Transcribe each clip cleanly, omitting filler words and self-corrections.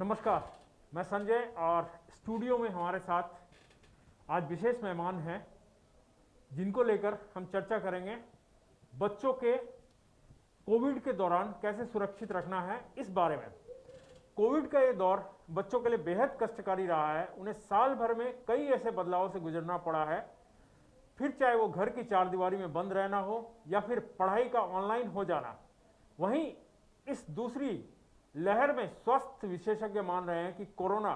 नमस्कार, मैं संजय और स्टूडियो में हमारे साथ आज विशेष मेहमान हैं जिनको लेकर हम चर्चा करेंगे। बच्चों के कोविड के दौरान कैसे सुरक्षित रखना है इस बारे में। कोविड का ये दौर बच्चों के लिए बेहद कष्टकारी रहा है। उन्हें साल भर में कई ऐसे बदलावों से गुजरना पड़ा है, फिर चाहे वो घर की चार दीवारी में बंद रहना हो या फिर पढ़ाई का ऑनलाइन हो जाना। वहीं इस दूसरी लहर में स्वास्थ्य विशेषज्ञ मान रहे हैं कि कोरोना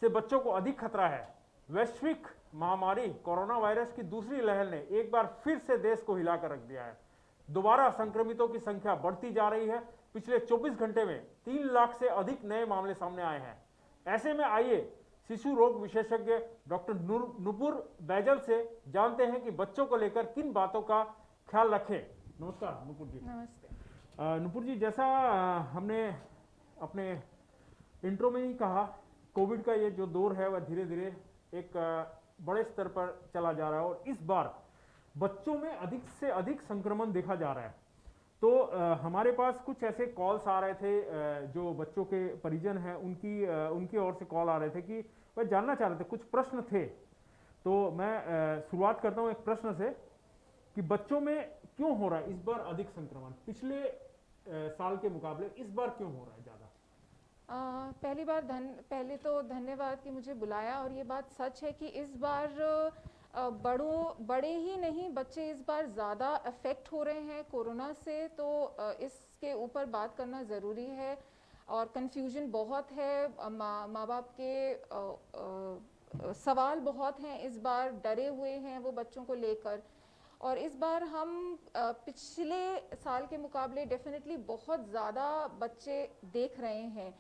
से बच्चों को अधिक खतरा है। वैश्विक महामारी कोरोना वायरस की दूसरी लहर ने एक बार फिर से देश को हिलाकर रख दिया है। दोबारा संक्रमितों की संख्या बढ़ती जा रही है। पिछले 24 घंटे में 3 लाख से अधिक नए मामले सामने आए हैं। ऐसे में आइए शिशु रोग विशेषज्ञ डॉक्टर नुपुर बैजल से जानते हैं कि बच्चों को लेकर किन बातों का ख्याल रखें। नमस्कार नुपुर जी। नमस्ते। नुपुर जी, जैसा हमने अपने इंट्रो में ही कहा, कोविड का ये जो दौर है वह धीरे धीरे एक बड़े स्तर पर चला जा रहा है और इस बार बच्चों में अधिक से अधिक संक्रमण देखा जा रहा है। तो हमारे पास कुछ ऐसे कॉल्स आ रहे थे, जो बच्चों के परिजन हैं उनकी ओर से कॉल आ रहे थे कि वह जानना चाह रहे थे, कुछ प्रश्न थे। तो मैं शुरुआत करता हूँ एक प्रश्न से कि बच्चों में क्यों हो रहा है इस बार अधिक संक्रमण, पिछले साल के मुकाबले इस बार क्यों हो रहा है ज्यादा? पहले तो धन्यवाद कि मुझे बुलाया। और ये बात सच है कि इस बार बड़े ही नहीं, बच्चे इस बार ज़्यादा अफेक्ट हो रहे हैं कोरोना से। तो इसके ऊपर बात करना ज़रूरी है। और कन्फ्यूजन बहुत है, माँ बाप के सवाल बहुत हैं, इस बार डरे हुए हैं वो बच्चों को लेकर। और इस बार हम पिछले साल के मुकाबले डेफिनेटली बहुत ज़्यादा बच्चे देख रहे हैं।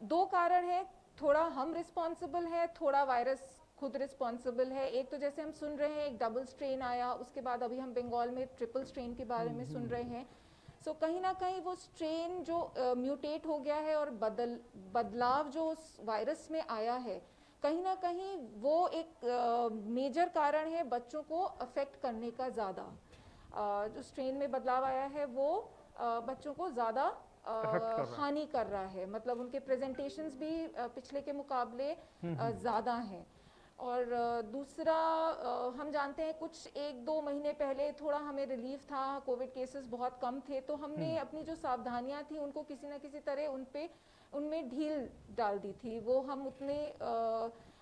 दो कारण हैं, थोड़ा हम रिस्पॉन्सिबल हैं, थोड़ा वायरस खुद रिस्पॉन्सिबल है। एक तो जैसे हम सुन रहे हैं एक डबल स्ट्रेन आया, उसके बाद अभी हम बंगाल में ट्रिपल स्ट्रेन के बारे में सुन रहे हैं। सो कहीं ना कहीं वो स्ट्रेन जो म्यूटेट हो गया है और बदलाव जो उस वायरस में आया है, कहीं ना कहीं वो एक मेजर कारण है बच्चों को अफेक्ट करने का। ज़्यादा जो स्ट्रेन में बदलाव आया है वो बच्चों को ज़्यादा हानि कर रहा है। मतलब उनके प्रेजेंटेशंस भी पिछले के मुकाबले ज़्यादा हैं। और दूसरा, हम जानते हैं कुछ 1-2 महीने पहले थोड़ा हमें रिलीफ था, कोविड केसेस बहुत कम थे, तो हमने अपनी जो सावधानियां थी उनको किसी न किसी तरह उनमें ढील डाल दी थी। वो हम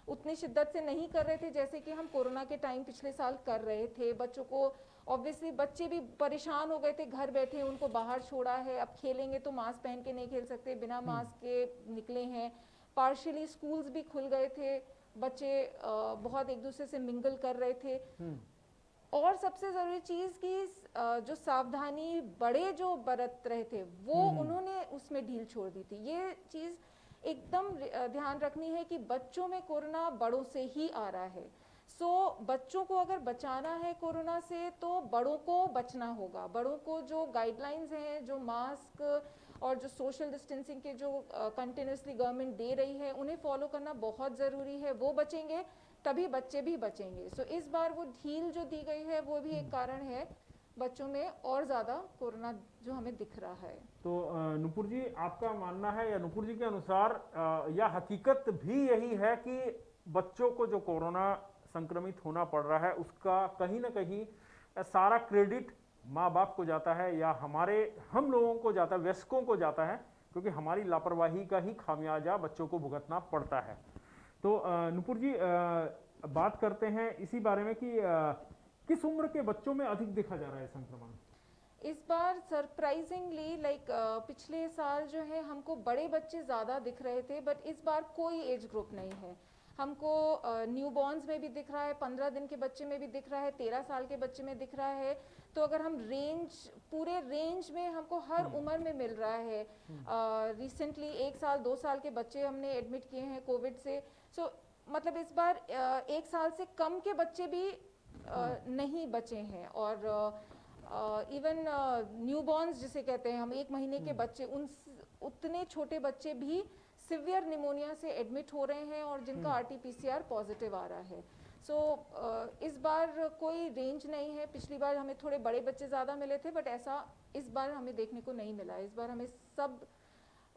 उतनी शिद्दत से नहीं कर रहे थे जैसे कि हम कोरोना के टाइम पिछले साल कर रहे थे। बच्चों को ऑब्वियसली, बच्चे भी परेशान हो गए थे, घर बैठे उनको बाहर छोड़ा है, अब खेलेंगे तो मास्क पहन के नहीं खेल सकते, बिना मास्क के निकले हैं। पार्शियली स्कूल्स भी खुल गए थे, बच्चे बहुत एक दूसरे से मिंगल कर रहे थे। और सबसे ज़रूरी चीज़ कि जो सावधानी बड़े जो बरत रहे थे वो उन्होंने उसमें ढील छोड़ दी थी। ये चीज़ एकदम ध्यान रखनी है कि बच्चों में कोरोना बड़ों से ही आ रहा है। सो बच्चों को अगर बचाना है कोरोना से तो बड़ों को बचना होगा। बड़ों को जो गाइडलाइंस हैं, जो मास्क और जो सोशल डिस्टेंसिंग के जो कंटिन्यूसली गवर्नमेंट दे रही है, उन्हें फॉलो करना बहुत ज़रूरी है। वो बचेंगे तभी बच्चे भी बचेंगे। सो इस बार वो ढील जो दी गई है वो भी एक कारण है बच्चों में और ज़्यादा कोरोना जो हमें दिख रहा है। तो नुपुर जी, आपका मानना है या नुपुर जी के अनुसार या हकीकत भी यही है कि बच्चों को जो कोरोना संक्रमित होना पड़ रहा है उसका कहीं ना कहीं सारा क्रेडिट माँ बाप को जाता है या हम लोगों को जाता है, वयस्कों को जाता है, क्योंकि हमारी लापरवाही का ही खामियाजा बच्चों को भुगतना पड़ता है। तो नुपुर जी, बात करते हैं इसी बारे में कि किस उम्र के बच्चों में अधिक देखा जा रहा है संक्रमण? इस बार सरप्राइजिंगली पिछले साल जो है हमको बड़े बच्चे ज़्यादा दिख रहे थे, बट इस बार कोई एज ग्रुप नहीं है। हमको न्यूबॉर्न्स में भी दिख रहा है, 15 दिन के बच्चे में भी दिख रहा है, 13 साल के बच्चे में दिख रहा है। तो अगर हम पूरे रेंज में हमको हर उम्र में मिल रहा है। रिसेंटली 1 साल 2 साल के बच्चे हमने एडमिट किए हैं कोविड से। सो मतलब इस बार 1 साल से कम के बच्चे भी नहीं बचे हैं। और इवन न्यूबॉर्न्स जिसे कहते हैं हम, 1 महीने के बच्चे, उतने छोटे बच्चे भी सिवियर निमोनिया से एडमिट हो रहे हैं और जिनका RT-PCR पॉजिटिव आ रहा है। सो इस बार कोई रेंज नहीं है। पिछली बार हमें थोड़े बड़े बच्चे ज़्यादा मिले थे, बट ऐसा इस बार हमें देखने को नहीं मिला। इस बार हमें सब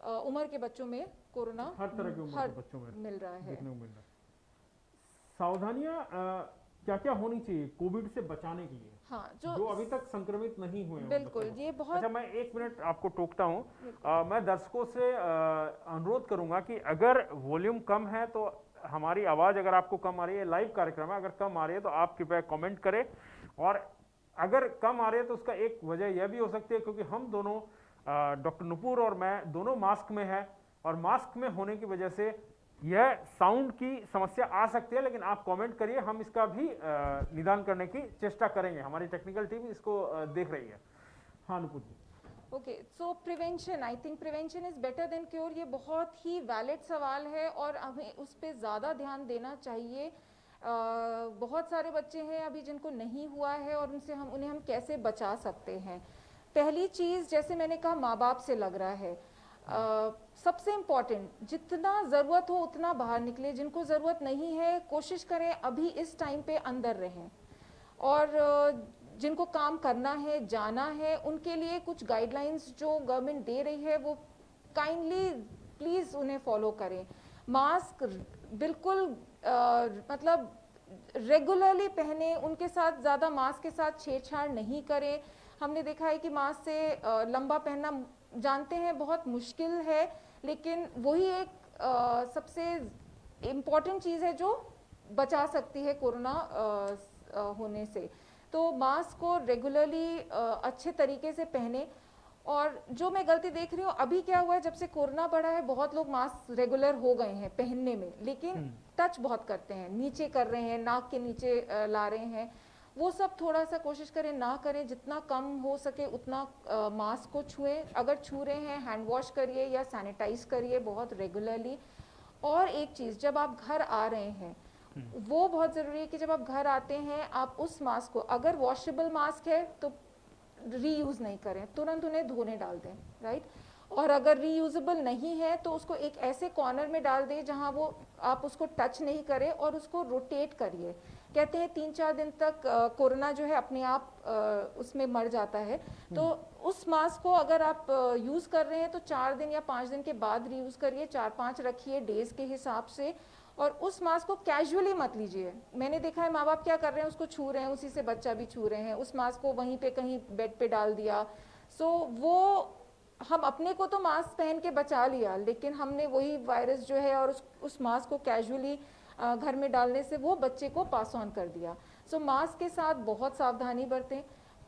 उम्र के बच्चों में कोरोना हर तरह की उम्र के बच्चों में मिल रहा है। देखने को मिल रहा है। सावधानियां क्या क्या होनी चाहिए कोविड से बचाने के लिए? हाँ, जो अभी तक संक्रमित नहीं हुए हैं उन बिल्कुल, बच्चों को। ये बहुत अच्छा, मैं 1 मिनट आपको टोकता हूँ। मैं दर्शकों से अनुरोध करूंगा कि अगर वॉल्यूम कम है तो हमारी आवाज अगर आपको कम आ रही है, लाइव कार्यक्रम है, अगर कम आ रही है तो आप कृपया कमेंट करें। और अगर कम आ रही है तो उसका एक वजह यह भी हो सकती है क्योंकि हम दोनों डॉक्टर नुपुर और मैं दोनों मास्क में है, और मास्क में होने की वजह से यह साउंड की समस्या आ सकती है। लेकिन आप कमेंट करिए, हम इसका भी निदान करने की चेष्टा करेंगे। हमारी टेक्निकल टीम इसको देख रही है। हाँ Nupur ji. Okay, so prevention, I think prevention is better than cure. ये बहुत ही वैलिड सवाल है और हमें उस पर ज़्यादा ध्यान देना चाहिए। बहुत सारे बच्चे हैं अभी जिनको नहीं हुआ है और उन्हें हम कैसे बचा सकते हैं। पहली चीज़, जैसे मैंने कहा, माँ बाप से लग रहा है। सबसे इम्पॉर्टेंट, जितना ज़रूरत हो उतना बाहर निकले। जिनको ज़रूरत नहीं है कोशिश करें अभी इस टाइम पे अंदर रहें। और जिनको काम करना है, जाना है, उनके लिए कुछ गाइडलाइंस जो गवर्नमेंट दे रही है वो काइंडली प्लीज़ उन्हें फॉलो करें। मास्क बिल्कुल मतलब रेगुलरली पहने, उनके साथ ज़्यादा मास्क के साथ छेड़छाड़ नहीं करें। हमने देखा है कि मास्क से लंबा पहनना जानते हैं बहुत मुश्किल है, लेकिन वही एक सबसे इम्पॉर्टेंट चीज़ है जो बचा सकती है कोरोना होने से। तो मास्क को रेगुलरली अच्छे तरीके से पहने। और जो मैं गलती देख रही हूँ, अभी क्या हुआ है, जब से कोरोना बढ़ा है बहुत लोग मास्क रेगुलर हो गए हैं पहनने में, लेकिन टच बहुत करते हैं, नीचे कर रहे हैं, नाक के नीचे ला रहे हैं। वो सब थोड़ा सा कोशिश करें ना करें, जितना कम हो सके उतना मास्क को छुएं। अगर छू रहे हैं हैंड वॉश करिए या सैनिटाइज करिए बहुत रेगुलरली। और एक चीज़, जब आप घर आ रहे हैं वो बहुत ज़रूरी है कि जब आप घर आते हैं आप उस मास्क को, अगर वॉशेबल मास्क है तो रीयूज़ नहीं करें, तुरंत उन्हें धोने डाल दें, राइट। और अगर रीयूजेबल नहीं है तो उसको एक ऐसे कॉर्नर में डाल दें जहां वो आप उसको टच नहीं करें, और उसको रोटेट करिए। कहते हैं 3-4 दिन तक कोरोना जो है अपने आप उसमें मर जाता है। तो उस मास्क को अगर आप यूज़ कर रहे हैं तो 4 दिन या 5 दिन के बाद रीयूज़ करिए, 4-5 रखिए डेज के हिसाब से। और उस मास्क को कैजुअली मत लीजिए। मैंने देखा है माँ बाप क्या कर रहे हैं, उसको छू रहे हैं, उसी से बच्चा भी छू रहे हैं, उस मास्क को वहीं पे कहीं बेड पे डाल दिया। सो वो हम अपने को तो मास्क पहन के बचा लिया, लेकिन हमने वही वायरस जो है और उस मास्क को कैजुअली घर में डालने से वो बच्चे को पास ऑन कर दिया। सो मास्क के साथ बहुत सावधानी बरतें,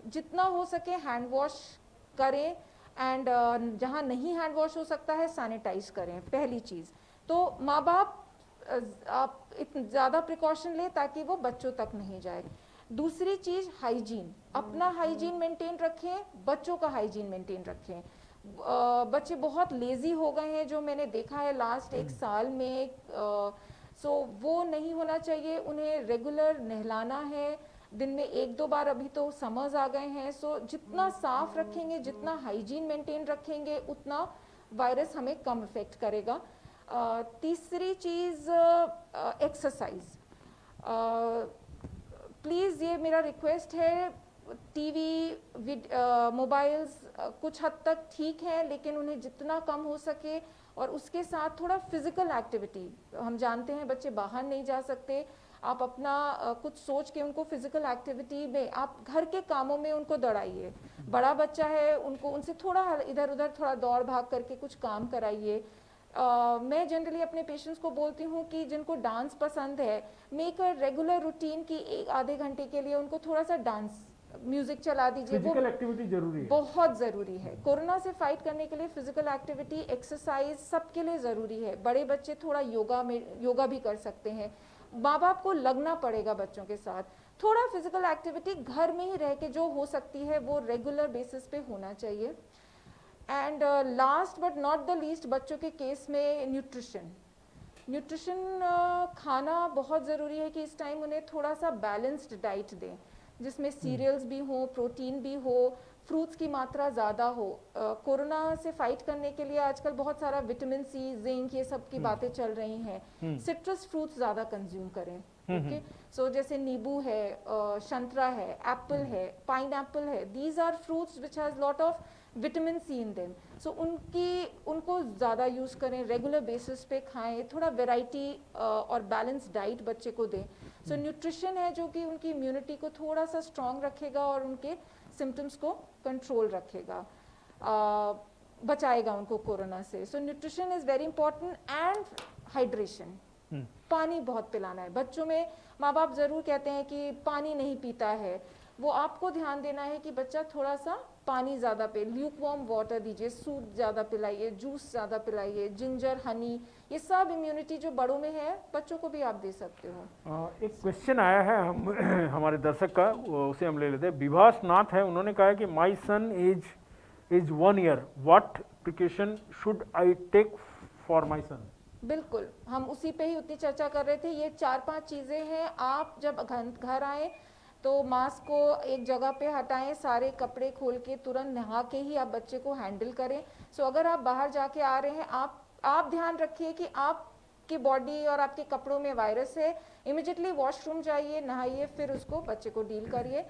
जितना हो सके हैंड वॉश करें, एंड जहाँ नहीं हैंड वॉश हो सकता है सैनिटाइज करें, पहली चीज़। तो माँ बाप आप ज़्यादा प्रिकॉशन लें ताकि वो बच्चों तक नहीं जाए। दूसरी चीज़, हाइजीन, अपना हाइजीन मेंटेन रखें, बच्चों का हाइजीन मेंटेन रखें। बच्चे बहुत लेज़ी हो गए हैं जो मैंने देखा है लास्ट 1 साल में। सो वो नहीं होना चाहिए। उन्हें रेगुलर नहलाना है, दिन में 1-2 बार। अभी तो समर्स आ गए हैं, सो जितना साफ रखेंगे, जितना हाइजीन मेंटेन रखेंगे, उतना वायरस हमें कम इफेक्ट करेगा। तीसरी चीज़, एक्सरसाइज। प्लीज़ ये मेरा रिक्वेस्ट है, टीवी मोबाइल्स कुछ हद तक ठीक है, लेकिन उन्हें जितना कम हो सके, और उसके साथ थोड़ा फिजिकल एक्टिविटी। हम जानते हैं बच्चे बाहर नहीं जा सकते, आप अपना कुछ सोच के उनको फिजिकल एक्टिविटी में, आप घर के कामों में उनको दौड़ाइए। बड़ा बच्चा है, उनसे थोड़ा इधर उधर थोड़ा दौड़ भाग करके कुछ काम कराइए। मैं जनरली अपने पेशेंट्स को बोलती हूँ कि जिनको डांस पसंद है, मेक अ रेगुलर रूटीन की 1-आधे घंटे के लिए उनको थोड़ा सा डांस म्यूजिक चला दीजिए। फिजिकल एक्टिविटी जरूरी है, बहुत ज़रूरी है। कोरोना से फाइट करने के लिए फिजिकल एक्टिविटी, एक्सरसाइज सबके लिए ज़रूरी है। बड़े बच्चे थोड़ा योगा भी कर सकते हैं। माँ बाप को लगना पड़ेगा बच्चों के साथ। थोड़ा फिजिकल एक्टिविटी घर में ही रह के जो हो सकती है वो रेगुलर बेसिस पे होना चाहिए। And last but not the least, बच्चों के केस में न्यूट्रिशन खाना बहुत ज़रूरी है कि इस टाइम उन्हें थोड़ा सा बैलेंस्ड डाइट दें, जिसमें सीरियल्स भी हो, प्रोटीन भी हो, फ्रूट्स की मात्रा ज़्यादा हो। कोरोना से फाइट करने के लिए आजकल बहुत सारा विटामिन सी, जिंक, ये सब की बातें चल रही हैं। सिट्रस फ्रूट्स ज़्यादा कंज्यूम करें। ओके, सो जैसे नींबू है, संतरा है, एप्पल है, पाइनएप्पल है। These are fruits which has lot of vitamin C in them, so उनको ज़्यादा यूज़ करें, रेगुलर बेसिस पे खाएं, थोड़ा वैरायटी और बैलेंस डाइट बच्चे को दें। सो न्यूट्रिशन है जो कि उनकी इम्यूनिटी को थोड़ा सा स्ट्रॉन्ग रखेगा और उनके सिम्टम्स को कंट्रोल रखेगा, बचाएगा उनको कोरोना से। So nutrition is very important and hydration, पानी बहुत पिलाना है बच्चों में। माँ बाप ज़रूर कहते हैं कि पानी नहीं पीता है, वो आपको ध्यान देना है कि बच्चा थोड़ा सा पानी ज़्यादा पे, ल्यूक वार्म वाटर दीजिए, सूप ज़्यादा पिलाइए, जूस ज़्यादा पिलाइए, जिंजर, हनी, ये सब इम्यूनिटी जो बड़ों में है बच्चों को भी आप दे सकते हो। एक क्वेश्चन आया है हमारे दर्शक का, उसे हम ले लेते हैं। विभास नाथ है, उन्होंने कहा है कि my son age 1 year, what precaution should I take for my son? बिल्कुल, हम उसी पे ही उतनी चर्चा कर रहे थे। ये 4-5 चीज़ें हैं। आप जब घर आए तो मास्क को एक जगह पे हटाएं, सारे कपड़े खोल के तुरंत नहा के ही आप बच्चे को हैंडल करें। सो अगर आप बाहर जाके आ रहे हैं, आप ध्यान रखिए कि आपकी बॉडी और आपके कपड़ों में वायरस है, इमिडिएटली वॉशरूम जाइए, नहाइए, फिर उसको बच्चे को डील करिए।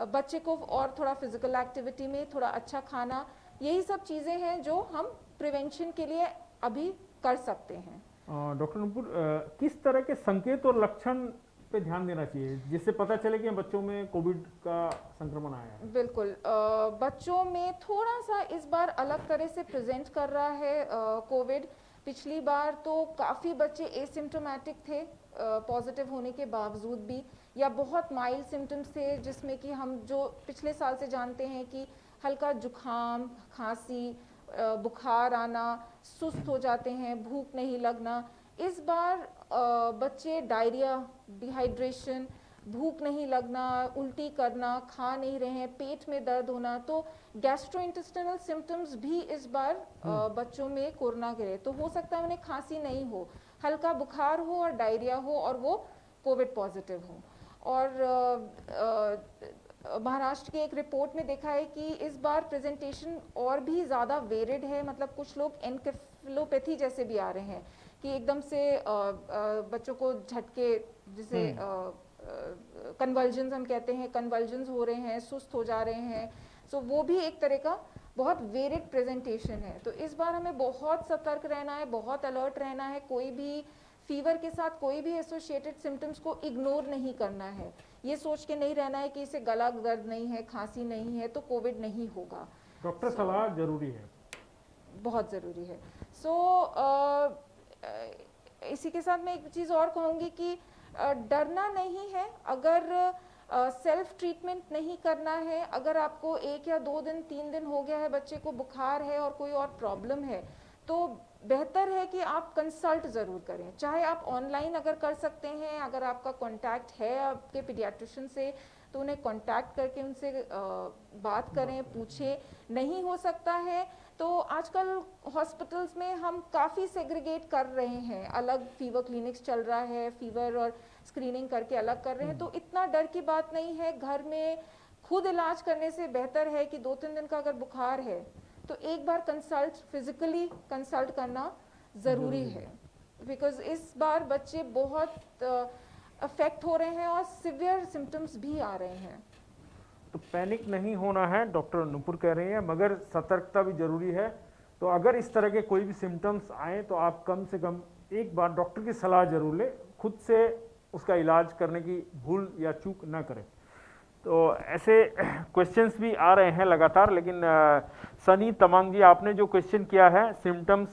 बच्चे को और थोड़ा फिजिकल एक्टिविटी में, थोड़ा अच्छा खाना, यही सब चीज़ें हैं जो हम प्रिवेंशन के लिए अभी कर सकते हैं। डॉक्टर नुपुर, किस तरह के संकेत और लक्षण पे ध्यान देना चाहिए जिससे पता चले कि बच्चों में कोविड का संक्रमण आया है? बिल्कुल, बच्चों में थोड़ा सा इस बार अलग तरह से प्रेजेंट कर रहा है कोविड। पिछली बार तो काफ़ी बच्चे एसिम्टोमेटिक थे पॉजिटिव होने के बावजूद भी, या बहुत माइल्ड सिम्टम्स थे जिसमें कि हम जो पिछले साल से जानते हैं कि हल्का जुखाम, खांसी, बुखार आना, सुस्त हो जाते हैं, भूख नहीं लगना। इस बार बच्चे डायरिया, डिहाइड्रेशन, भूख नहीं लगना, उल्टी करना, खा नहीं रहे हैं, पेट में दर्द होना, तो गैस्ट्रोइंटेस्टिनल सिम्टम्स भी इस बार बच्चों में कोरोना के रहे। तो हो सकता है उन्हें खांसी नहीं हो, हल्का बुखार हो और डायरिया हो और वो कोविड पॉजिटिव हो। और महाराष्ट्र की एक रिपोर्ट में देखा है कि इस बार प्रेजेंटेशन और भी ज़्यादा वेरिड है, मतलब कुछ लोग एनकेफेलोपैथी जैसे भी आ रहे हैं कि एकदम से बच्चों को झटके, जिसे कन्वल्जन्स हम कहते हैं, कन्वल्जन्स हो रहे हैं, सुस्त हो जा रहे हैं। सो वो भी एक तरह का बहुत वेरिड प्रेजेंटेशन है। तो इस बार हमें बहुत सतर्क रहना है, बहुत अलर्ट रहना है। कोई भी फीवर के साथ कोई भी एसोसिएटेड सिम्टम्स को इग्नोर नहीं करना है। ये सोच के नहीं रहना है कि इसे गला दर्द नहीं है, खांसी नहीं है तो कोविड नहीं होगा। डॉक्टर सलाह जरूरी है, बहुत ज़रूरी है। इसी के साथ मैं एक चीज़ और कहूँगी कि डरना नहीं है। अगर सेल्फ ट्रीटमेंट नहीं करना है, अगर आपको 1 या 2 दिन 3 दिन हो गया है, बच्चे को बुखार है और कोई और प्रॉब्लम है, तो बेहतर है कि आप कंसल्ट ज़रूर करें। चाहे आप ऑनलाइन अगर कर सकते हैं, अगर आपका कांटेक्ट है आपके पीडियाट्रिशियन से तो उन्हें कांटेक्ट करके उनसे बात करें, पूछें। नहीं हो सकता है तो आजकल हॉस्पिटल्स में हम काफ़ी सेग्रीगेट कर रहे हैं, अलग फीवर क्लिनिक्स चल रहा है, फीवर और स्क्रीनिंग करके अलग कर रहे हैं। तो इतना डर की बात नहीं है। घर में खुद इलाज करने से बेहतर है कि 2-3 दिन का अगर बुखार है तो एक बार फिजिकली कंसल्ट करना ज़रूरी है, बिकॉज इस बार बच्चे बहुत अफेक्ट हो रहे हैं और सिवियर सिम्टम्स भी आ रहे हैं। तो पैनिक नहीं होना है, डॉक्टर नुपुर कह रहे हैं, मगर सतर्कता भी जरूरी है। तो अगर इस तरह के कोई भी सिम्टम्स आए तो आप कम से कम एक बार डॉक्टर की सलाह जरूर लें, खुद से उसका इलाज करने की भूल या चूक ना करें। तो ऐसे क्वेश्चंस भी आ रहे हैं लगातार, लेकिन सनी तमांग जी, आपने जो क्वेश्चन किया है, सिम्टम्स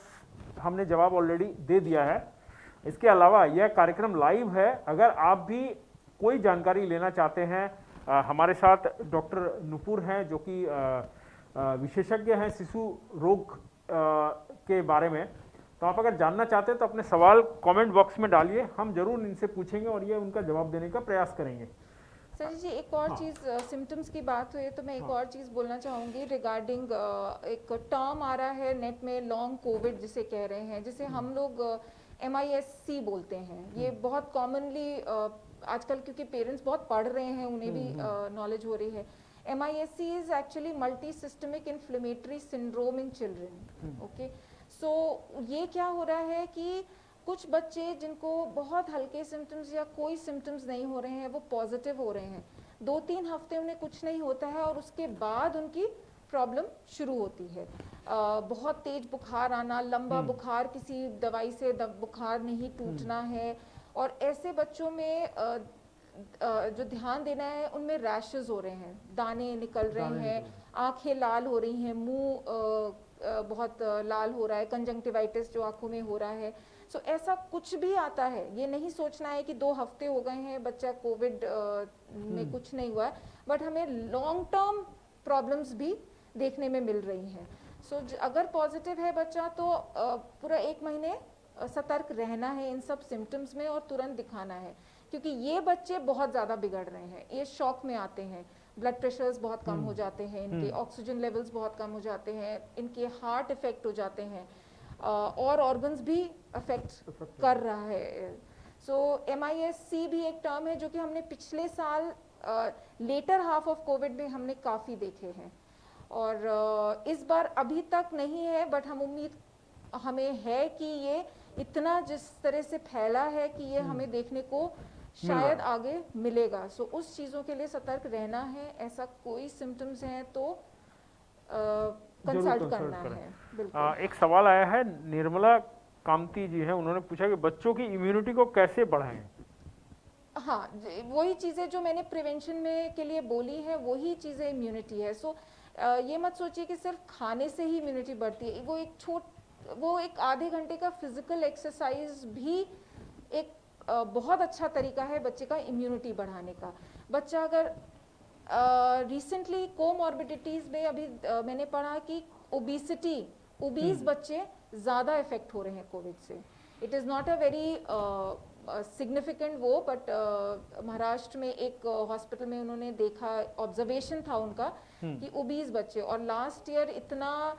हमने जवाब ऑलरेडी दे दिया है। इसके अलावा यह कार्यक्रम लाइव है, अगर आप भी कोई जानकारी लेना चाहते हैं, हमारे साथ डॉक्टर नुपुर हैं जो कि विशेषज्ञ हैं शिशु रोग के बारे में। तो आप अगर जानना चाहते हैं तो अपने सवाल कमेंट बॉक्स में डालिए, हम जरूर इनसे पूछेंगे और ये उनका जवाब देने का प्रयास करेंगे। सर जी, एक और चीज़, सिम्टम्स की बात हुई तो मैं एक और चीज़ बोलना चाहूँगी रिगार्डिंग एक टर्म आ रहा है नेट में, लॉन्ग कोविड जिसे कह रहे हैं, जिसे हम लोग MIS-C बोलते हैं। ये बहुत कॉमनली आजकल क्योंकि पेरेंट्स बहुत पढ़ रहे हैं, उन्हें भी नॉलेज हो रही है। MIS-C is actually multi systemic inflammatory syndrome in children. Okay, so ये क्या हो रहा है कि कुछ बच्चे जिनको बहुत हल्के सिम्टम्स या कोई सिम्टम्स नहीं हो रहे हैं, वो पॉजिटिव हो रहे हैं, 2-3 हफ्ते उन्हें कुछ नहीं होता है और उसके बाद उनकी प्रॉब्लम शुरू होती है। बहुत तेज बुखार आना, लंबा बुखार, किसी दवाई से बुखार नहीं टूटना है, और ऐसे बच्चों में जो ध्यान देना है उनमें रैशेस हो रहे हैं, दाने निकल रहे हैं, आंखें लाल हो रही हैं, मुंह बहुत लाल हो रहा है, कंजंक्टिवाइटिस जो आंखों में हो रहा है। सो ऐसा कुछ भी आता है, ये नहीं सोचना है कि 2 हफ्ते हो गए हैं बच्चा कोविड में कुछ नहीं हुआ, बट हमें लॉन्ग टर्म प्रॉब्लम्स भी देखने में मिल रही हैं। सो अगर पॉजिटिव है बच्चा तो पूरा 1 महीने सतर्क रहना है इन सब सिम्टम्स में और तुरंत दिखाना है, क्योंकि ये बच्चे बहुत ज़्यादा बिगड़ रहे हैं, ये शॉक में आते हैं, ब्लड प्रेशर्स बहुत कम हो जाते हैं इनके, ऑक्सीजन लेवल्स बहुत कम हो जाते हैं इनके, हार्ट इफेक्ट हो जाते हैं, और ऑर्गन्स भी अफेक्ट कर रहा है। सो MIS-C भी एक टर्म है जो कि हमने पिछले साल लेटर हाफ ऑफ कोविड में हमने काफ़ी देखे हैं, और इस बार अभी तक नहीं है, बट हम उम्मीद हमें है कि ये इतना जिस तरह से फैला है कि ये हमें देखने को शायद आगे मिलेगा। सो उस चीज़ों के लिए सतर्क रहना है, ऐसा कोई सिम्टम्स हैं तो कंसल्ट करना है। बिल्कुल। एक सवाल आया है, निर्मला कामती जी हैं, उन्होंने पूछा कि बच्चों की इम्यूनिटी को कैसे बढ़ाएं। हाँ, वही चीज़ें जो मैंने प्रिवेंशन में के लिए बोली है, वही चीज़ें इम्यूनिटी है। सो ये मत सोचिए कि सिर्फ खाने से ही इम्यूनिटी बढ़ती है, वो एक आधे घंटे का फिजिकल एक्सरसाइज भी एक बहुत अच्छा तरीका है बच्चे का इम्यूनिटी बढ़ाने का। बच्चा अगर रिसेंटली कोमॉर्बिडिटीज़ में अभी मैंने पढ़ा कि ओबीज बच्चे ज़्यादा इफेक्ट हो रहे हैं कोविड से। It is not a very significant वो, बट महाराष्ट्र में एक हॉस्पिटल में उन्होंने देखा, ऑब्जर्वेशन था उनका कि ओबीज बच्चे, और लास्ट ईयर इतना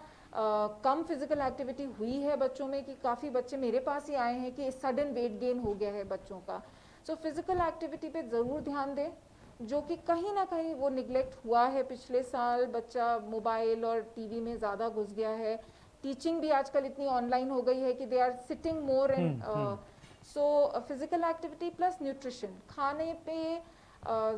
कम फिजिकल एक्टिविटी हुई है बच्चों में कि काफ़ी बच्चे मेरे पास ही आए हैं कि सडन वेट गेन हो गया है बच्चों का। सो फिजिकल एक्टिविटी पे ज़रूर ध्यान दें, जो कि कहीं ना कहीं वो निगलेक्ट हुआ है पिछले साल। बच्चा मोबाइल और टीवी में ज़्यादा घुस गया है, टीचिंग भी आजकल इतनी ऑनलाइन हो गई है कि they are sitting more in. So physical activity plus nutrition, खाने पे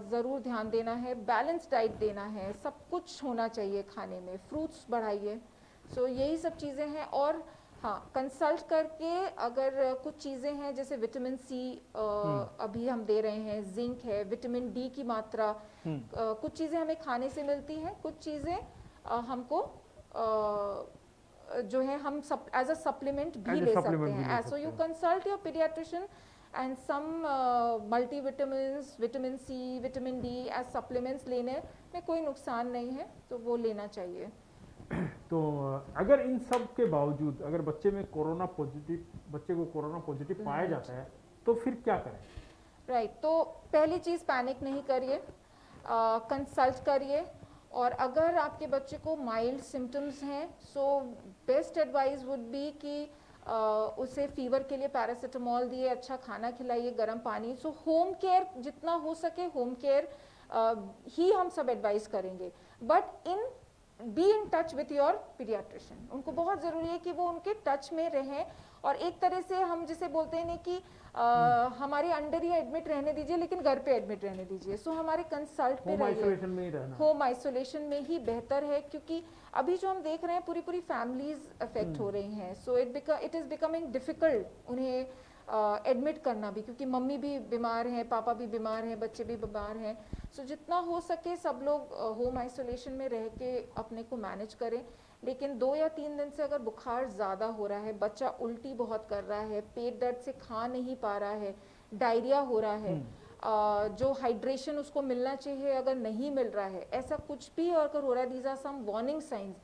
ज़रूर ध्यान देना है, बैलेंस डाइट देना है, सब कुछ होना चाहिए खाने में, फ्रूट्स बढ़ाइए। सो यही सब चीज़ें हैं। और हाँ, कंसल्ट करके अगर कुछ चीज़ें हैं जैसे विटामिन सी अभी हम दे रहे हैं, जिंक है, विटामिन डी की मात्रा, कुछ चीज़ें हमें खाने से मिलती हैं, कुछ चीज़ें हमको जो है हम एज अ सप्लीमेंट भी ले सकते हैं। So you consult your paediatrician and some multivitamins, vitamin C, vitamin D as supplements लेने में कोई नुकसान नहीं है, तो वो लेना चाहिए। तो अगर इन सब के बावजूद अगर बच्चे को कोरोना पॉजिटिव पाया जाता है तो फिर क्या करें? राइट, तो पहली चीज़ पैनिक नहीं करिए, कंसल्ट करिए, और अगर आपके बच्चे को माइल्ड सिम्टम्स हैं so best advice would be कि उसे फीवर के लिए पैरासीटामोल दिए, अच्छा खाना खिलाइए, गर्म पानी। सो होम केयर जितना हो सके, होम केयर ही हम सब एडवाइस करेंगे, but be in touch with your paediatrician. उनको बहुत ज़रूरी है कि वो उनके टच में रहें, और एक तरह से हम जिसे बोलते हैं ना कि हमारे अंडर ही एडमिट रहने दीजिए, लेकिन घर पे एडमिट रहने दीजिए। सो हमारे कंसल्ट पे रहिए, होम आइसोलेशन में ही बेहतर है, क्योंकि अभी जो हम देख रहे हैं पूरी फैमिलीज अफेक्ट हो रही हैं। So it is becoming difficult उन्हें एडमिट करना भी, क्योंकि मम्मी भी बीमार हैं, पापा भी बीमार हैं, बच्चे भी बीमार हैं। सो जितना हो सके सब लोग होम आइसोलेशन में रह के अपने को मैनेज करें। लेकिन 2 या 3 दिन से अगर बुखार ज़्यादा हो रहा है, बच्चा उल्टी बहुत कर रहा है, पेट दर्द से खा नहीं पा रहा है, डायरिया हो रहा है, जो हाइड्रेशन उसको मिलना चाहिए अगर नहीं मिल रहा है, ऐसा कुछ भी अगर हो रहा है, these are some warning signs,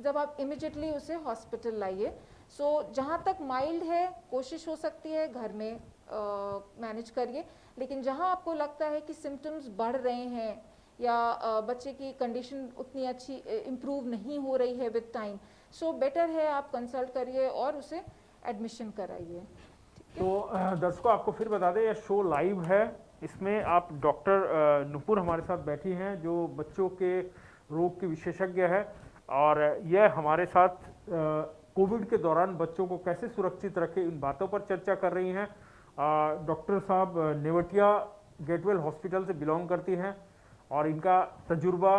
जब आप इमिडिएटली उसे हॉस्पिटल लाइए। सो जहाँ तक माइल्ड है कोशिश हो सकती है घर में मैनेज करिए, लेकिन जहाँ आपको लगता है कि सिम्टम्स बढ़ रहे हैं या बच्चे की कंडीशन उतनी अच्छी इम्प्रूव नहीं हो रही है विद टाइम, सो बेटर है आप कंसल्ट करिए और उसे एडमिशन कराइए। तो दर्शकों आपको फिर बता दें, यह शो लाइव है, इसमें आप डॉक्टर नुपुर हमारे साथ बैठी हैं जो बच्चों के रोग की विशेषज्ञ है, और यह हमारे साथ कोविड के दौरान बच्चों को कैसे सुरक्षित रखें इन बातों पर चर्चा कर रही हैं। डॉक्टर साहब नेवटिया गेटवेल हॉस्पिटल से बिलोंग करती हैं और इनका तजुर्बा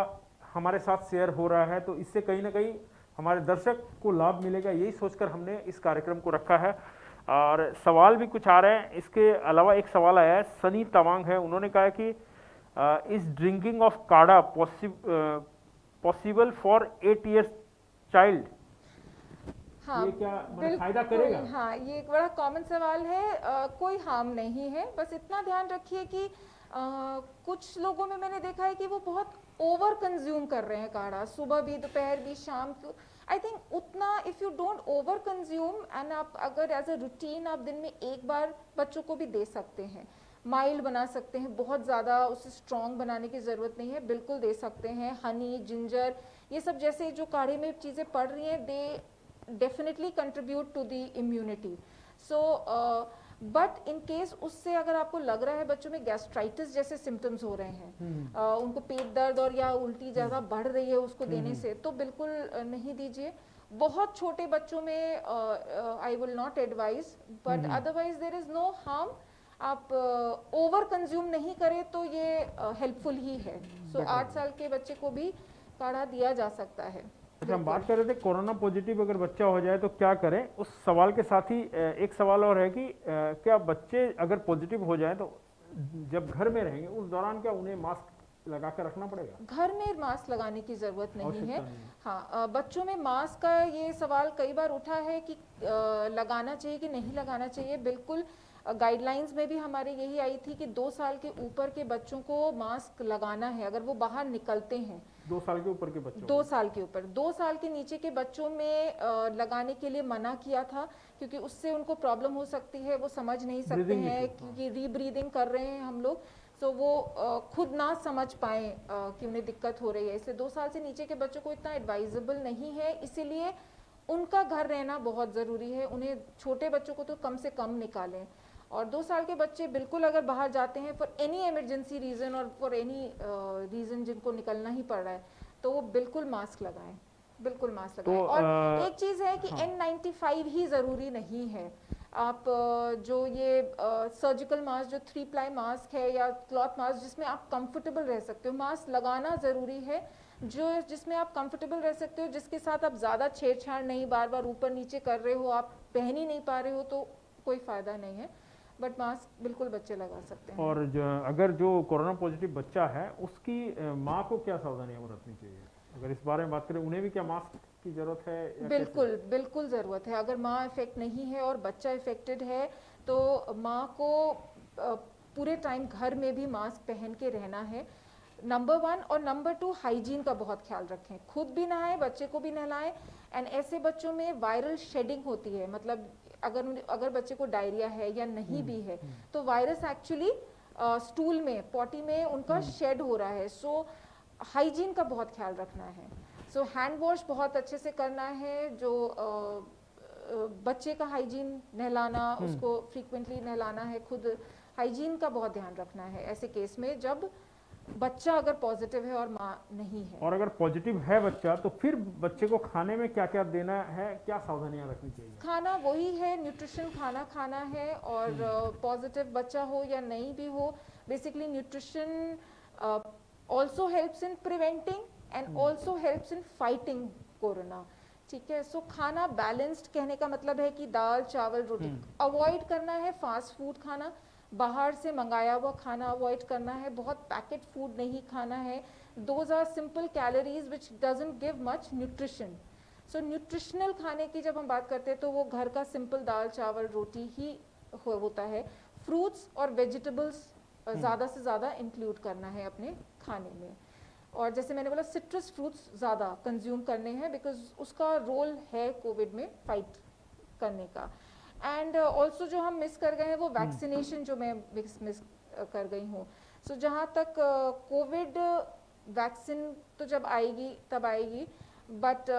हमारे साथ शेयर हो रहा है, तो इससे कहीं ना कहीं हमारे दर्शक को लाभ मिलेगा, यही सोचकर हमने इस कार्यक्रम को रखा है। और सवाल भी कुछ आ रहे हैं। इसके अलावा एक सवाल आया है, सनी तवांग है, उन्होंने कहा कि इज ड्रिंकिंग ऑफ काढ़ा पॉसिबल फॉर 8 years चाइल्ड? हाँ, ये क्या मतलब बिल्कुल, फायदा करेगा? हाँ, ये एक बड़ा कॉमन सवाल है। कोई हार्म नहीं है, बस इतना ध्यान रखिए कि कुछ लोगों में मैंने देखा है कि वो बहुत ओवर कंज्यूम कर रहे हैं काढ़ा, सुबह भी, दोपहर भी, शाम को। आई थिंक उतना, if you don't over consume and आप अगर एज अ रूटीन आप दिन में एक बार बच्चों को भी दे सकते हैं, माइल्ड बना सकते हैं, बहुत ज़्यादा उसे स्ट्रॉन्ग बनाने की ज़रूरत नहीं है, बिल्कुल दे सकते हैं। हनी, जिंजर, ये सब जैसे जो काढ़े में चीज़ें पड़ रही हैं, दे definitely contribute to the immunity. So but in case उससे अगर आपको लग रहा है बच्चों में गैस्ट्राइटिस जैसे सिम्टम्स हो रहे हैं, उनको पेट दर्द और या उल्टी ज़्यादा बढ़ रही है उसको देने से, तो बिल्कुल नहीं दीजिए। बहुत छोटे बच्चों में I will not advise, but otherwise there is no harm. आप ओवर कंज्यूम नहीं करें तो ये हेल्पफुल ही है। सो 8 साल के बच्चे को भी काढ़ा दिया जा सकता है। अच्छा, हम बात कर रहे थे कोरोना पॉजिटिव अगर बच्चा हो जाए तो क्या करें। उस सवाल के साथ ही एक सवाल और है कि क्या बच्चे अगर पॉजिटिव हो जाए तो जब घर में रहेंगे उस दौरान क्या उन्हें मास्क लगा कर रखना पड़ेगा? घर में मास्क लगाने की जरूरत नहीं है। नहीं। हाँ, बच्चों में मास्क का ये सवाल कई बार उठा है कि लगाना चाहिए कि नहीं लगाना चाहिए। बिल्कुल, गाइडलाइंस में भी हमारे यही आई थी कि 2 साल के ऊपर के बच्चों को मास्क लगाना है अगर वो बाहर निकलते हैं। 2 साल के ऊपर के बच्चों 2 साल के ऊपर, 2 साल के नीचे के बच्चों में लगाने के लिए मना किया था, क्योंकि उससे उनको प्रॉब्लम हो सकती है, वो समझ नहीं सकते हैं, क्योंकि रीब्रीदिंग कर रहे हैं हम लोग, तो वो खुद ना समझ पाए कि उन्हें दिक्कत हो रही है। इसलिए 2 साल से नीचे के बच्चों को इतना एडवाइजेबल नहीं है, इसीलिए उनका घर रहना बहुत ज़रूरी है। उन्हें, छोटे बच्चों को तो कम से कम निकालें। और 2 साल के बच्चे बिल्कुल अगर बाहर जाते हैं फॉर एनी इमरजेंसी रीज़न और फॉर एनी रीज़न जिनको निकलना ही पड़ रहा है, तो वो बिल्कुल मास्क लगाएं, बिल्कुल मास्क लगाएं। तो, और एक चीज़ है कि हाँ। N95 ही ज़रूरी नहीं है। आप जो ये सर्जिकल मास्क, जो 3 प्लाई मास्क है या क्लॉथ मास्क जिसमें आप कंफर्टेबल रह सकते हो, मास्क लगाना ज़रूरी है। जो जिसमें आप कंफर्टेबल रह सकते हो, जिसके साथ आप ज़्यादा छेड़छाड़ नहीं, बार बार ऊपर नीचे कर रहे हो, आप पहन ही नहीं पा रहे हो, तो कोई फ़ायदा नहीं है। बट मास्क बिल्कुल बच्चे लगा सकते हैं। और अगर जो कोरोना पॉजिटिव बच्चा है उसकी माँ को क्या सावधानियां बरतनी चाहिए, अगर इस बारे में बात करें, उन्हें भी क्या मास्क की जरूरत है या बिल्कुल, बिल्कुल ज़रूरत है। अगर माँ इफेक्ट नहीं है और बच्चा इफेक्टेड है, तो माँ को पूरे टाइम घर में भी मास्क पहन के रहना है, नंबर 1। और नंबर 2, हाइजीन का बहुत ख्याल रखें, खुद भी नहाएं, बच्चे को भी नहलाएं। एंड ऐसे बच्चों में वायरल शेडिंग होती है, मतलब अगर बच्चे को डायरिया है या नहीं भी है, तो वायरस एक्चुअली स्टूल में, पॉटी में उनका शेड हो रहा है। सो हाइजीन का बहुत ख्याल रखना है। सो हैंड वॉश बहुत अच्छे से करना है। जो बच्चे का हाइजीन, नहलाना, उसको फ्रीक्वेंटली नहलाना है, खुद हाइजीन का बहुत ध्यान रखना है ऐसे केस में जब बच्चा अगर पॉजिटिव है और माँ नहीं है। और अगर पॉजिटिव है बच्चा तो फिर बच्चे को खाने में क्या क्या देना है, क्या सावधानियां रखनी चाहिए? खाना वही है, न्यूट्रिशन खाना खाना है। और पॉजिटिव बच्चा हो या नहीं भी हो, basically nutrition also helps in preventing and also helps in fighting corona. ठीक है, सो खाना बैलेंस्ड, कहने का मतलब है कि दाल, चावल, रोटी अवॉइड करना है, फास्ट फूड खाना, बाहर से मंगाया हुआ खाना अवॉइड करना है, बहुत पैकेट फूड नहीं खाना है। Those are simple calories which doesn't give much nutrition. So nutritional खाने की जब हम बात करते हैं तो वो घर का सिंपल दाल, चावल, रोटी ही होता है। फ्रूट्स और वेजिटेबल्स ज़्यादा से ज़्यादा इंक्लूड करना है अपने खाने में। और जैसे मैंने बोला, सिट्रस फ्रूट्स ज़्यादा कंज्यूम करने हैं, बिकॉज उसका रोल है कोविड में फाइट करने का। एंड ऑल्सो जो हम मिस कर गए हैं वो वैक्सीनेशन, जो मैं मिस कर गई हूँ। सो जहाँ तक कोविड वैक्सीन तो जब आएगी तब आएगी, बट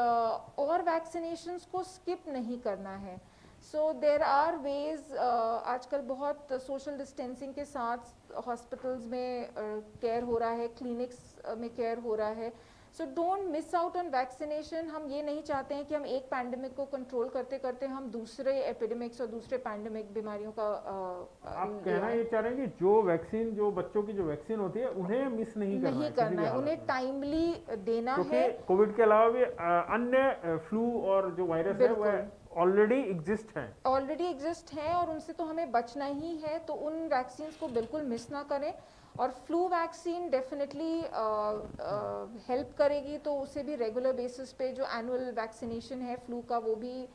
और वैक्सीनेशंस को स्किप नहीं करना है। सो देर आर वेज, आजकल बहुत सोशल डिस्टेंसिंग के साथ हॉस्पिटल्स में केयर हो रहा है, क्लिनिक्स में केयर हो रहा है। So don't miss out on vaccination. हम ये नहीं चाहते हैं कि हम एक पैंडेमिक को कंट्रोल करते करते हम दूसरे एपिडेमिक्स और दूसरे पैंडेमिक बीमारियों का आप कहना ये चाह रहे हैं कि जो वैक्सीन, जो बच्चों की जो वैक्सीन होती है उन्हें मिस नहीं करना नहीं है, किसी करना भी है, हालत उन्हें में। टाइमली देना क्योंकि है। कोविड के अलावा भी अन्य फ्लू और जो वायरस है वह ऑलरेडी एग्जिस्ट हैं। ऑलरेडी एग्जिस्ट हैं और उनसे तो हमें बचना ही है, तो उन वैक्सीन को बिल्कुल मिस ना करें। और फ्लू वैक्सीन डेफिनेटली हेल्प करेगी, तो उसे भी रेगुलर बेसिस पे जो एनुअल वैक्सीनेशन है फ्लू का वो भी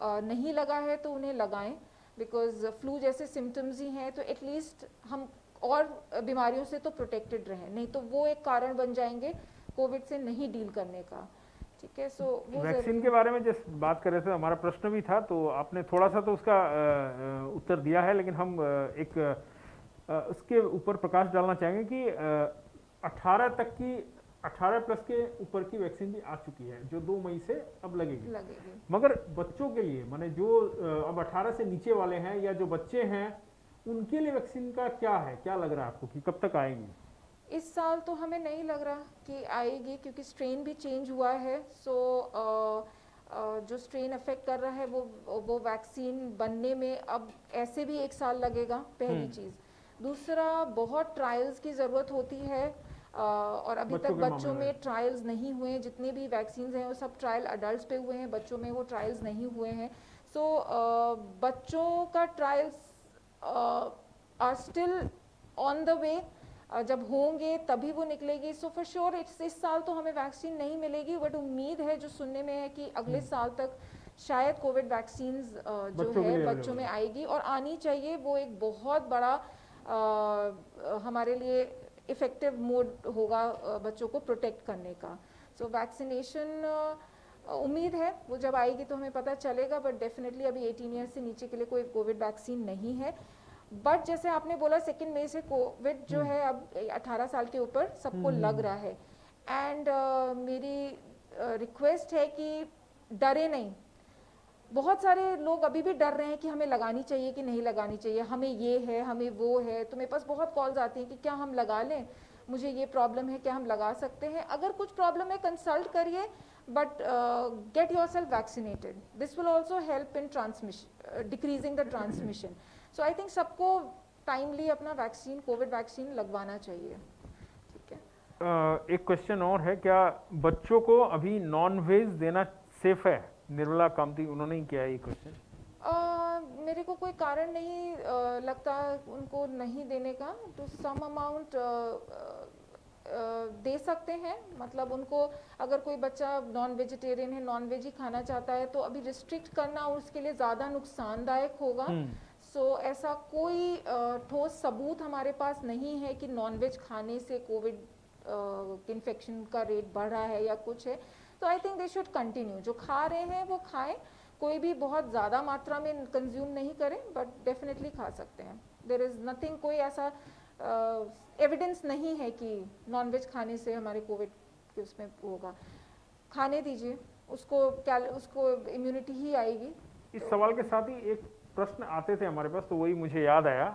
नहीं लगा है तो उन्हें लगाएं, बिकॉज फ्लू जैसे सिम्टम्स ही हैं, तो एटलीस्ट हम और बीमारियों से तो प्रोटेक्टेड रहें, नहीं तो वो एक कारण बन जाएंगे कोविड से नहीं डील करने का। ठीक है, सो वो वैक्सीन के बारे में जिस बात कर रहे थे, हमारा प्रश्न भी था, तो आपने थोड़ा सा तो उसका उत्तर दिया है, लेकिन हम उसके ऊपर प्रकाश डालना चाहेंगे कि 18 प्लस के ऊपर की वैक्सीन भी आ चुकी है जो 2 मई से अब लगेगी। मगर बच्चों के लिए, माने जो अब 18 से नीचे वाले हैं या जो बच्चे हैं, उनके लिए वैक्सीन का क्या है, क्या लग रहा है आपको कि कब तक आएगी? इस साल तो हमें नहीं लग रहा कि आएगी, क्योंकि स्ट्रेन भी चेंज हुआ है। सो जो स्ट्रेन अफेक्ट कर रहा है वो वैक्सीन बनने में अब ऐसे भी 1 साल लगेगा, पहली चीज़। दूसरा, बहुत ट्रायल्स की ज़रूरत होती है, और अभी तक बच्चों में ट्रायल्स नहीं हुए हैं। जितने भी वैक्सीन हैं वो सब ट्रायल अडल्ट्स पे हुए हैं, बच्चों में वो ट्रायल्स नहीं हुए हैं। सो बच्चों का trials are still on the way, जब होंगे तभी वो निकलेगी। सो फॉर श्योर इस साल तो हमें वैक्सीन नहीं मिलेगी, बट उम्मीद है, जो सुनने में है, कि अगले साल तक शायद कोविड वैक्सीन जो है बच्चों में आएगी, और आनी चाहिए। वो एक बहुत बड़ा हमारे लिए इफ़ेक्टिव मोड होगा बच्चों को प्रोटेक्ट करने का। सो वैक्सीनेशन उम्मीद है वो जब आएगी तो हमें पता चलेगा, बट डेफिनेटली अभी 18 ईयर्स से नीचे के लिए कोई कोविड वैक्सीन नहीं है। बट जैसे आपने बोला 2 मई से कोविड जो है अब 18 साल के ऊपर सबको लग रहा है, एंड मेरी रिक्वेस्ट है कि डरे नहीं। बहुत सारे लोग अभी भी डर रहे हैं कि हमें लगानी चाहिए कि नहीं लगानी चाहिए, हमें ये है, हमें वो है। तो मेरे पास बहुत कॉल्स आती हैं कि क्या हम लगा लें, मुझे ये प्रॉब्लम है, क्या हम लगा सकते हैं। अगर कुछ प्रॉब्लम है कंसल्ट करिए, but get yourself vaccinated, this will also help in transmission, decreasing the transmission. So I think सबको टाइमली अपना वैक्सीन, कोविड वैक्सीन लगवाना चाहिए। ठीक है, एक क्वेश्चन और है, क्या बच्चों को अभी नॉन वेज देना सेफ है? निर्मला कामती उन्होंने ही किया है ये क्वेश्चन। मेरे को कोई कारण नहीं लगता उनको नहीं देने का। टू सम अमाउंट दे सकते हैं, मतलब उनको अगर कोई बच्चा नॉन वेजिटेरियन है, नॉन वेज ही खाना चाहता है, तो अभी रिस्ट्रिक्ट करना उसके लिए ज़्यादा नुकसानदायक होगा। सो ऐसा कोई ठोस सबूत हमारे पास नहीं है कि नॉन वेज खाने से कोविड इन्फेक्शन का रेट बढ़ रहा है या कुछ है। तो I think they should continue, जो खा रहे हैं वो खाएं, कोई भी बहुत ज़्यादा मात्रा में कंज्यूम नहीं करें, बट डेफिनेटली खा सकते हैं। देयर इज़ नथिंग, कोई ऐसा एविडेंस नहीं है कि नॉनवेज खाने से हमारे कोविड के उसमें होगा। खाने दीजिए उसको इम्यूनिटी ही आएगी। इस सवाल के साथ ही एक प्रश्न आते थे हमारे पास, तो वही मुझे याद आया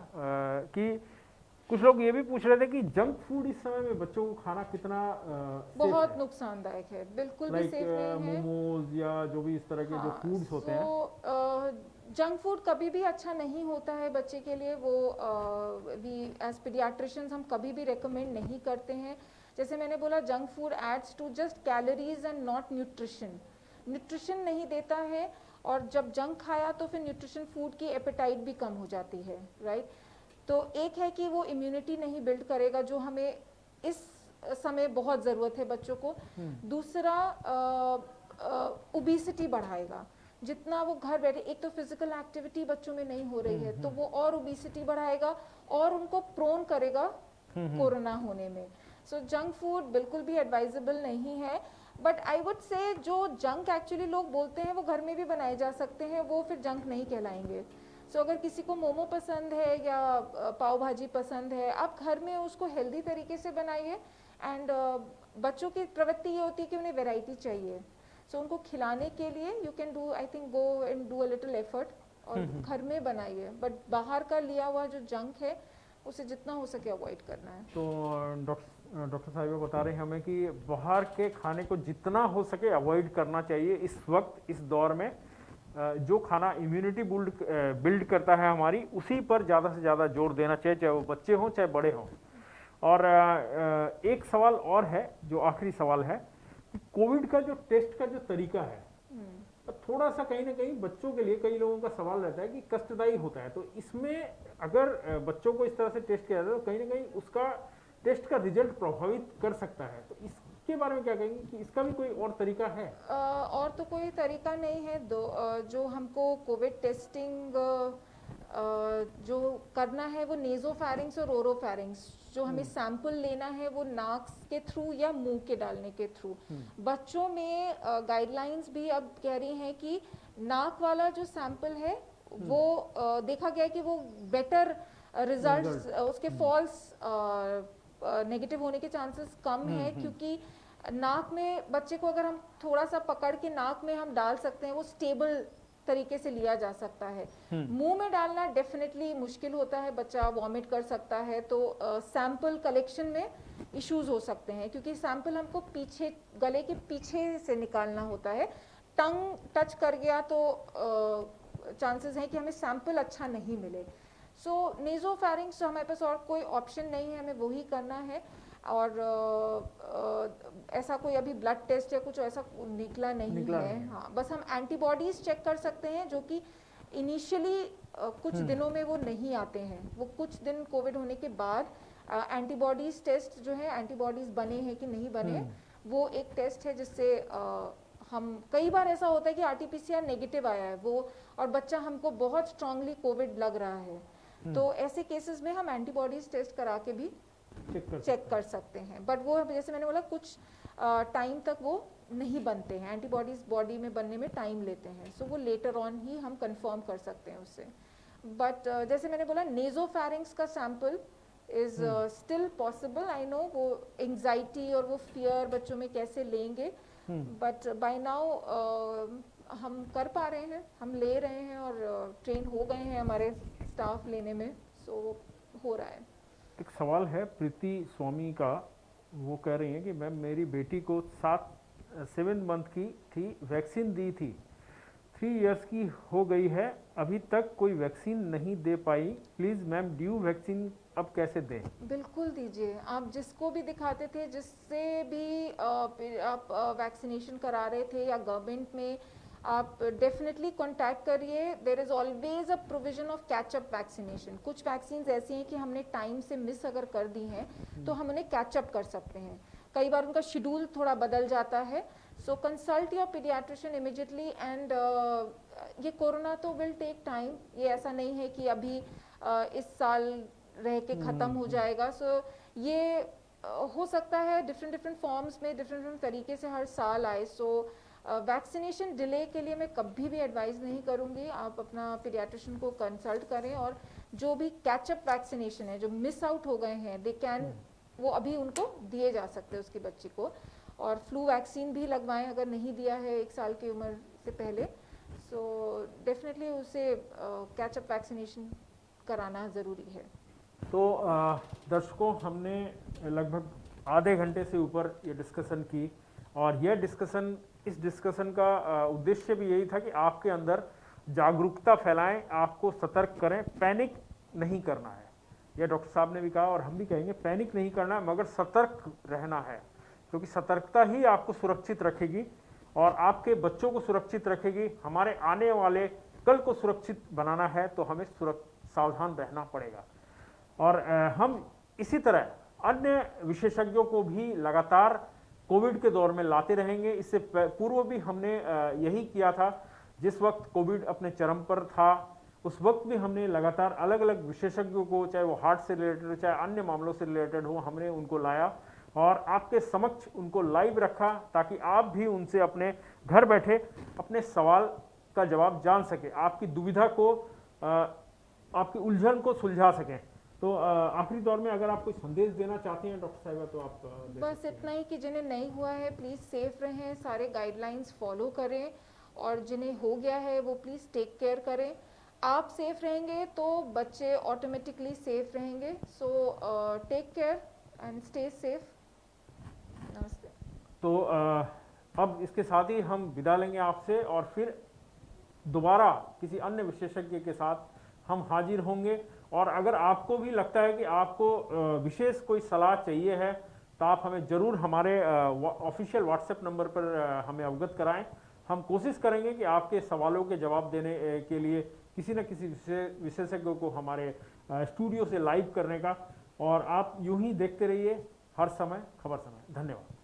कि कुछ लोग ये भी पूछ रहे थे कि जंक फूड इस समय में बच्चों को खाना कितना बहुत नुकसानदायक है, बिल्कुल भी सेफ नहीं है। मोमोज या जो भी इस तरह के जो फूड्स होते हैं, जंक फूड कभी भी अच्छा नहीं होता है बच्चे के लिए। वो वी एज पीडियाट्रिशियंस हम कभी भी रेकमेंड नहीं करते हैं। जैसे मैंने बोला, junk food adds to just calories and not nutrition. Nutrition नहीं देता है, और जब जंक खाया तो फिर न्यूट्रिशन फूड की एपेटाइट भी कम हो जाती है, राइट। तो एक है कि वो इम्यूनिटी नहीं बिल्ड करेगा, जो हमें इस समय बहुत ज़रूरत है बच्चों को। दूसरा, ओबेसिटी बढ़ाएगा। जितना वो घर बैठे, एक तो फिजिकल एक्टिविटी बच्चों में नहीं हो रही है, तो वो और ओबेसिटी बढ़ाएगा और उनको प्रोन करेगा कोरोना होने में। सो जंक फूड बिल्कुल भी एडवाइजेबल नहीं है। बट आई वुड से जो जंक एक्चुअली लोग बोलते हैं वो घर में भी बनाए जा सकते हैं, वो फिर जंक नहीं कहलाएंगे। सो अगर किसी को मोमो पसंद है या पाव भाजी पसंद है, आप घर में उसको हेल्दी तरीके से बनाइए। एंड बच्चों की प्रवृत्ति ये होती है कि उन्हें वैरायटी चाहिए। सो उनको खिलाने के लिए you can do, I think, go and do a little effort और घर में बनाइए। बट बाहर का लिया हुआ जो जंक है उसे जितना हो सके अवॉइड करना है। तो डॉक्टर साहिबा बता रहे हैं हमें कि बाहर के खाने को जितना हो सके अवॉइड करना चाहिए इस वक्त, इस दौर में। जो खाना इम्यूनिटी बिल्ड करता है हमारी, उसी पर ज़्यादा से ज़्यादा जोर देना चाहिए, चाहे वो बच्चे हों चाहे बड़े हों। और एक सवाल और है, जो आखिरी सवाल है कि कोविड का जो टेस्ट का जो तरीका है, थोड़ा सा कहीं ना कहीं बच्चों के लिए कई लोगों का सवाल रहता है कि कष्टदायी होता है। तो इसमें अगर बच्चों को इस तरह से टेस्ट किया जाए तो कहीं ना कहीं उसका टेस्ट का रिजल्ट प्रभावित कर सकता है। तो इसके बारे में क्या कहेंगे कि इसका भी कोई और तरीका है? और तो कोई तरीका नहीं है। जो हमको कोविड टेस्टिंग जो करना है वो नेजोफैरिंग्स और ओरोफैरिंग्स, जो हमें सैंपल लेना है वो नाक के थ्रू या मुंह के डालने के थ्रू। बच्चों में गाइडलाइंस भी अब कह रही हैं कि नाक वाला जो सैंपल है वो देखा गया है कि वो बेटर रिजल्ट्स, उसके फॉल्स नेगेटिव होने के चांसेस कम है, क्योंकि नाक में बच्चे को अगर हम थोड़ा सा पकड़ के नाक में हम डाल सकते हैं, वो स्टेबल तरीके से लिया जा सकता है। मुंह में डालना डेफिनेटली मुश्किल होता है, बच्चा वॉमिट कर सकता है। तो सैंपल कलेक्शन में इश्यूज हो सकते हैं, क्योंकि सैंपल हमको पीछे, गले के पीछे से निकालना होता है। टंग टच कर गया तो चांसेस हैं कि हमें सैंपल अच्छा नहीं मिले। सो नेजोफैरिंग्स हमारे पास और कोई ऑप्शन नहीं है, हमें वही करना है। और ऐसा कोई अभी ब्लड टेस्ट या कुछ ऐसा निकला नहीं है। हाँ, बस हम एंटीबॉडीज चेक कर सकते हैं, जो कि इनिशियली कुछ दिनों में वो नहीं आते हैं। वो कुछ दिन कोविड होने के बाद एंटीबॉडीज टेस्ट जो है, एंटीबॉडीज बने हैं कि नहीं बने, वो एक टेस्ट है जिससे हम, कई बार ऐसा होता है कि आरटीपीसीआर नेगेटिव आया है वो, और बच्चा हमको बहुत स्ट्रांगली कोविड लग रहा है, तो ऐसे केसेस में हम एंटीबॉडीज टेस्ट करा के भी चेक कर सकते हैं। बट वो जैसे मैंने बोला, कुछ टाइम तक वो नहीं बनते हैं, एंटीबॉडीज बॉडी में बनने में टाइम लेते हैं। सो वो लेटर ऑन ही हम कंफर्म कर सकते हैं उससे। बट जैसे मैंने बोला, नेजोफैरिंग्स का sample is still possible. I know वो एंजाइटी और वो फियर बच्चों में कैसे लेंगे, बट बाय नाउ हम कर पा रहे हैं, हम ले रहे हैं और ट्रेन हो गए हैं हमारे स्टाफ लेने में। सो हो रहा है। एक सवाल है प्रीति स्वामी का, वो कह रही हैं कि मैम मेरी बेटी को 7 मंथ की थी, वैक्सीन दी थी, 3 इयर्स की हो गई है, अभी तक कोई वैक्सीन नहीं दे पाई, प्लीज़ मैम ड्यू वैक्सीन अब कैसे दें? बिल्कुल दीजिए। आप जिसको भी दिखाते थे, जिससे भी आप वैक्सीनेशन करा रहे थे या गवर्नमेंट में, आप डेफिनेटली कांटेक्ट करिए। There is always a provision of catch up vaccination. कुछ वैक्सीन ऐसी हैं कि हमने टाइम से मिस अगर कर दी हैं तो हम उन्हें कैचअप कर सकते हैं। कई बार उनका शेड्यूल थोड़ा बदल जाता है। So consult your paediatrician immediately. And ये कोरोना तो विल टेक टाइम, ये ऐसा नहीं है कि अभी इस साल रह के ख़त्म हो जाएगा। सो ये हो सकता है डिफरेंट फॉर्म्स में, डिफरेंट तरीके से हर साल आए। सो वैक्सीनेशन डिले के लिए मैं कभी भी एडवाइस नहीं करूंगी। आप अपना पीडियाट्रिशियन को कंसल्ट करें, और जो भी कैचअप वैक्सीनेशन है, जो मिस आउट हो गए हैं, दे कैन, वो अभी उनको दिए जा सकते हैं उसकी बच्ची को। और फ्लू वैक्सीन भी लगवाएं अगर नहीं दिया है 1 साल की उम्र से पहले। सो डेफिनेटली उसे कैचअप वैक्सीनेशन कराना ज़रूरी है। तो दर्शकों, हमने लगभग आधे घंटे से ऊपर ये डिस्कशन की, और यह डिस्कशन, इस डिस्कशन का उद्देश्य भी यही था कि आपके अंदर जागरूकता फैलाएं, आपको सतर्क करें। पैनिक नहीं करना है, यह डॉक्टर साहब ने भी कहा और हम भी कहेंगे, पैनिक नहीं करना है, मगर सतर्क रहना है, क्योंकि सतर्कता ही आपको सुरक्षित रखेगी और आपके बच्चों को सुरक्षित रखेगी। हमारे आने वाले कल को सुरक्षित बनाना है तो हमें सावधान रहना पड़ेगा। और हम इसी तरह अन्य विशेषज्ञों को भी लगातार कोविड के दौर में लाते रहेंगे। इससे पूर्व भी हमने यही किया था। जिस वक्त कोविड अपने चरम पर था, उस वक्त भी हमने लगातार अलग अलग विशेषज्ञों को, चाहे वो हार्ट से रिलेटेड हो, चाहे अन्य मामलों से रिलेटेड हो, हमने उनको लाया और आपके समक्ष उनको लाइव रखा, ताकि आप भी उनसे अपने घर बैठे अपने सवाल का जवाब जान सके, आपकी दुविधा को, आपकी उलझन को सुलझा सकें। तो आखिरी दौर में अगर आप कोई संदेश देना चाहती हैं डॉक्टर साहिबा, तो आप बस इतना ही कि जिन्हें नहीं हुआ है प्लीज़ सेफ रहें, सारे गाइडलाइंस फॉलो करें, और जिन्हें हो गया है वो प्लीज़ टेक केयर करें। आप सेफ रहेंगे तो बच्चे ऑटोमेटिकली सेफ रहेंगे। So take care and stay safe. नमस्ते। तो अब इसके साथ ही हम विदा लेंगे आपसे और फिर दोबारा किसी अन्य विशेषज्ञ के साथ हम हाजिर होंगे। और अगर आपको भी लगता है कि आपको विशेष कोई सलाह चाहिए है तो आप हमें ज़रूर हमारे ऑफिशियल व्हाट्सएप नंबर पर हमें अवगत कराएं। हम कोशिश करेंगे कि आपके सवालों के जवाब देने के लिए किसी न किसी विशेषज्ञ को हमारे स्टूडियो से लाइव करने का। और आप यूं ही देखते रहिए हर समय खबर समय। धन्यवाद।